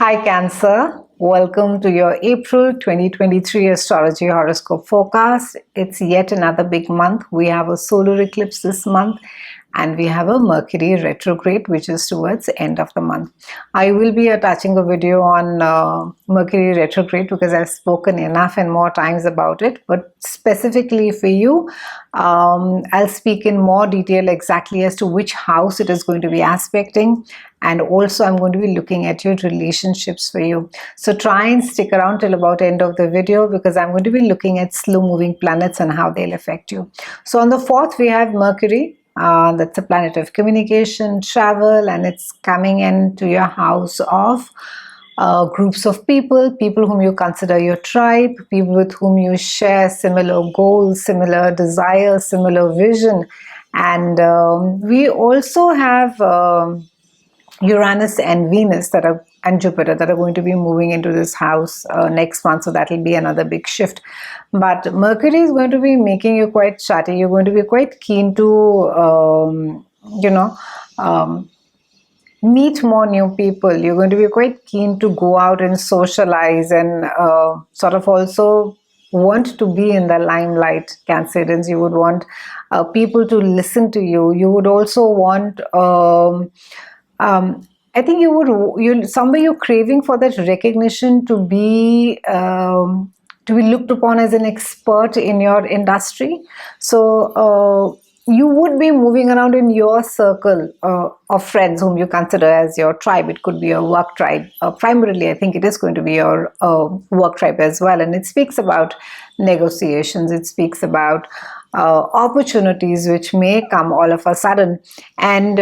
Hi Cancer, welcome to your April 2023 Astrology Horoscope forecast. It's yet another big month. We have a solar eclipse this month and we have a Mercury retrograde which is towards the end of the month. I will be attaching a video on Mercury retrograde because I've spoken enough and more times about it, but specifically for you, I'll speak in more detail exactly as to which house it is going to be aspecting, and also I'm going to be looking at your relationships for you. So try and stick around till about the end of the video because I'm going to be looking at slow moving planets and how they'll affect you. So on the 4th we have Mercury. That's a planet of communication, travel, and it's coming into your house of groups of people whom you consider your tribe, people with whom you share similar goals, similar desires, similar vision. And we also have Uranus and Venus and Jupiter that are going to be moving into this house next month, so that will be another big shift. But Mercury is going to be making you quite chatty. You're going to be quite keen to meet more new people. You're going to be quite keen to go out and socialize and sort of also want to be in the limelight, Cancerians. You would want people to listen to you. You would also want I think you're craving for that recognition to be looked upon as an expert in your industry. So you would be moving around in your circle of friends whom you consider as your tribe. It could be a work tribe. Primarily, I think it is going to be your work tribe as well. And it speaks about negotiations. It speaks about opportunities which may come all of a sudden. And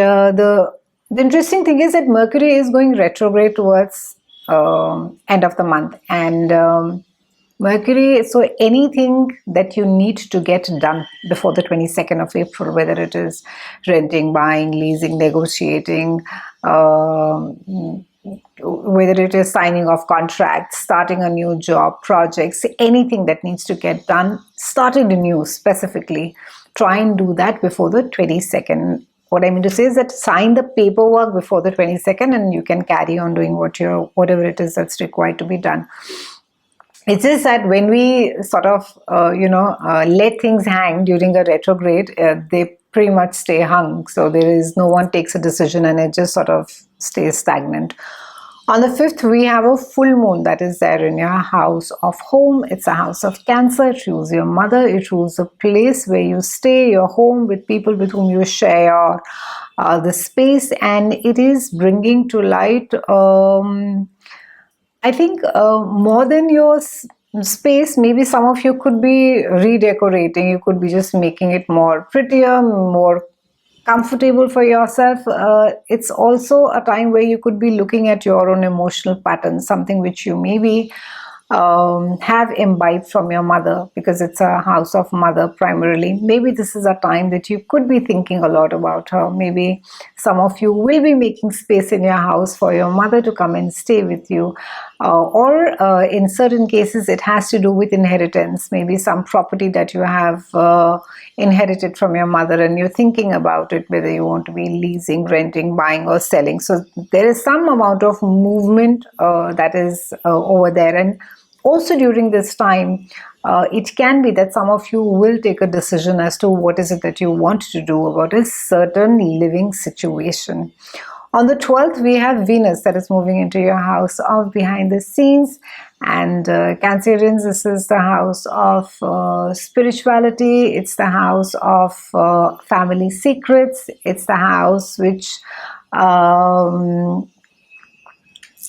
the interesting thing is that Mercury is going retrograde towards end of the month, and Mercury, so anything that you need to get done before the 22nd of April, whether it is renting, buying, leasing, negotiating, whether it is signing off contracts, starting a new job, projects, anything that needs to get done, starting new specifically, try and do that before the 22nd. What I mean to say is that sign the paperwork before the 22nd and you can carry on doing whatever it is that's required to be done. It's just that when we sort of, let things hang during a retrograde, they pretty much stay hung. So there is no one takes a decision and it just sort of stays stagnant. On the 5th, we have a full moon that is there in your house of home. It's a house of Cancer. It rules your mother. It rules the place where you stay, your home, with people with whom you share the space. And it is bringing to light, I think, more than your space. Maybe some of you could be redecorating. You could be just making it more prettier, more comfortable for yourself. It's also a time where you could be looking at your own emotional patterns, something which you maybe have imbibed from your mother, because it's a house of mother primarily. Maybe this is a time that you could be thinking a lot about her. Maybe some of you will be making space in your house for your mother to come and stay with you. Or in certain cases, it has to do with inheritance, maybe some property that you have inherited from your mother and you're thinking about it, whether you want to be leasing, renting, buying, or selling. So there is some amount of movement that is over there. And also during this time, it can be that some of you will take a decision as to what is it that you want to do about a certain living situation. On the 12th, we have Venus that is moving into your house of behind the scenes. And Cancerians, this is the house of spirituality. It's the house of family secrets. It's the house which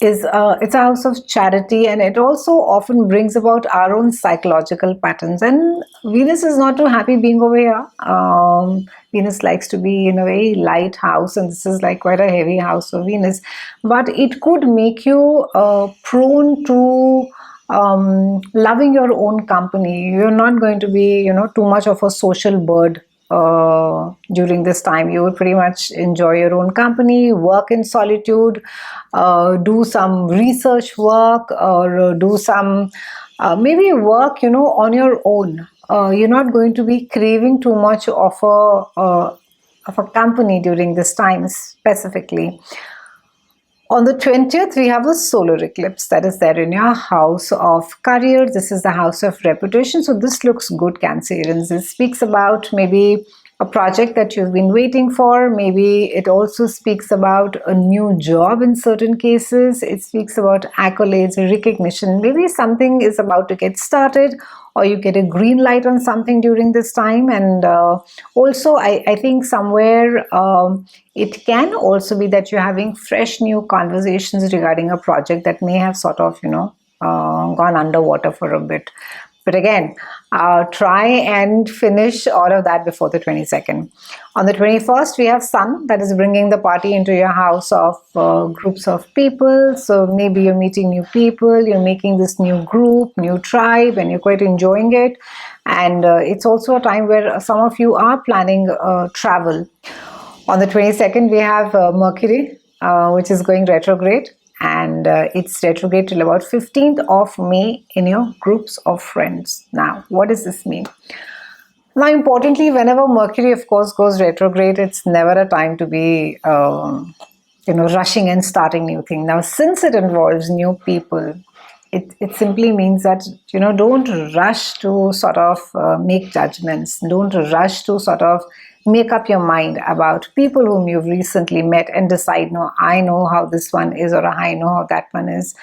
it's a house of charity, and it also often brings about our own psychological patterns. And Venus is not too happy being over here. Venus likes to be in a very light house, and this is like quite a heavy house for Venus. But it could make you prone to loving your own company. You're not going to be, too much of a social bird. During this time, you will pretty much enjoy your own company, work in solitude, do some research work, or do some maybe work, on your own. You're not going to be craving too much of a company during this time specifically. On the 20th, we have a solar eclipse that is there in your house of career. This is the house of reputation. So this looks good, Cancerians. This speaks about maybe a project that you've been waiting for. Maybe it also speaks about a new job in certain cases. It speaks about accolades, recognition. Maybe something is about to get started, or you get a green light on something during this time. And also, I think somewhere it can also be that you're having fresh new conversations regarding a project that may have sort of, gone underwater for a bit. But again, try and finish all of that before the 22nd. On the 21st, we have Sun, that is bringing the party into your house of groups of people. So maybe you're meeting new people, you're making this new group, new tribe, and you're quite enjoying it. And it's also a time where some of you are planning travel. On the 22nd, we have Mercury, which is going retrograde. And it's retrograde till about 15th of May in your groups of friends. Now, what does this mean? Now, importantly, whenever Mercury, of course, goes retrograde, it's never a time to be, rushing and starting new things. Now, since it involves new people, it simply means that, don't rush to sort of make judgments. Don't rush to sort of make up your mind about people whom you've recently met and decide, no, I know how this one is, or I know how that one is.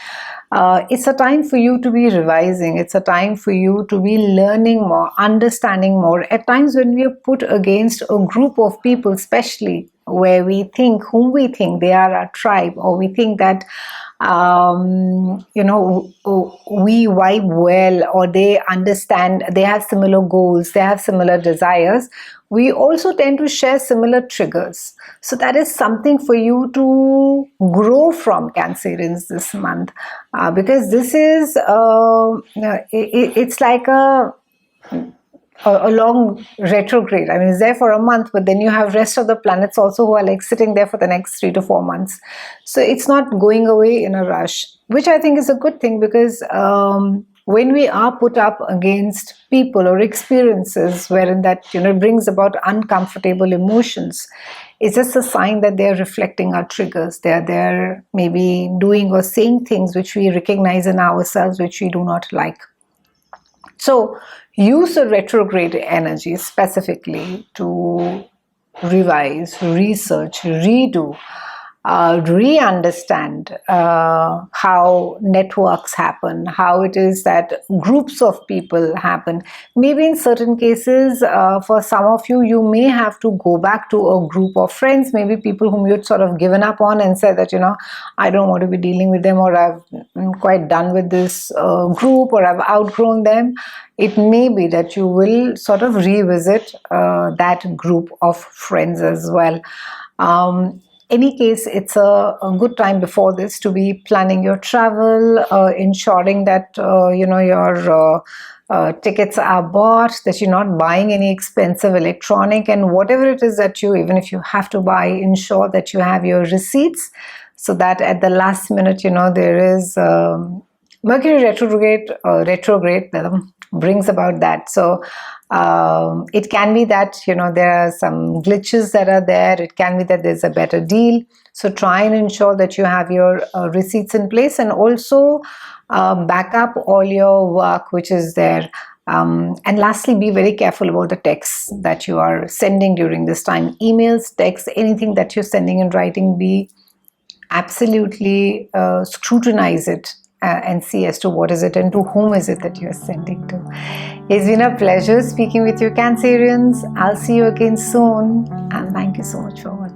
It's a time for you to be revising. It's a time for you to be learning more, understanding more. At times when we are put against a group of people, especially where whom we think they are our tribe, or we think that we vibe well, or they understand, they have similar goals, they have similar desires, we also tend to share similar triggers. So that is something for you to grow from, Cancerians, this month, because this is it's like a long retrograde. I mean, it's there for a month, but then you have rest of the planets also who are like sitting there for the next 3 to 4 months. So it's not going away in a rush, which I think is a good thing, because when we are put up against people or experiences wherein that brings about uncomfortable emotions, it's just a sign that they're reflecting our triggers. They're maybe doing or saying things which we recognize in ourselves, which we do not like. So use the retrograde energy specifically to revise, research, redo, re-understand how networks happen, how it is that groups of people happen. Maybe in certain cases, for some of you, you may have to go back to a group of friends, maybe people whom you'd sort of given up on and said that, I don't want to be dealing with them, or I'm quite done with this group, or I've outgrown them. It may be that you will sort of revisit that group of friends as well. Any case, it's a good time before this to be planning your travel, ensuring that your tickets are bought, that you're not buying any expensive electronic, and whatever it is that even if you have to buy, ensure that you have your receipts, so that at the last minute, there is Mercury retrograde brings about that. So it can be that there are some glitches that are there. It can be that there's a better deal. So try and ensure that you have your receipts in place, and also back up all your work which is there. And lastly, be very careful about the texts that you are sending during this time. Emails, texts, anything that you're sending in writing, be absolutely scrutinize it and see as to what is it and to whom is it that you're sending to. It's been a pleasure speaking with you, Cancerians. I'll see you again soon, and thank you so much for watching.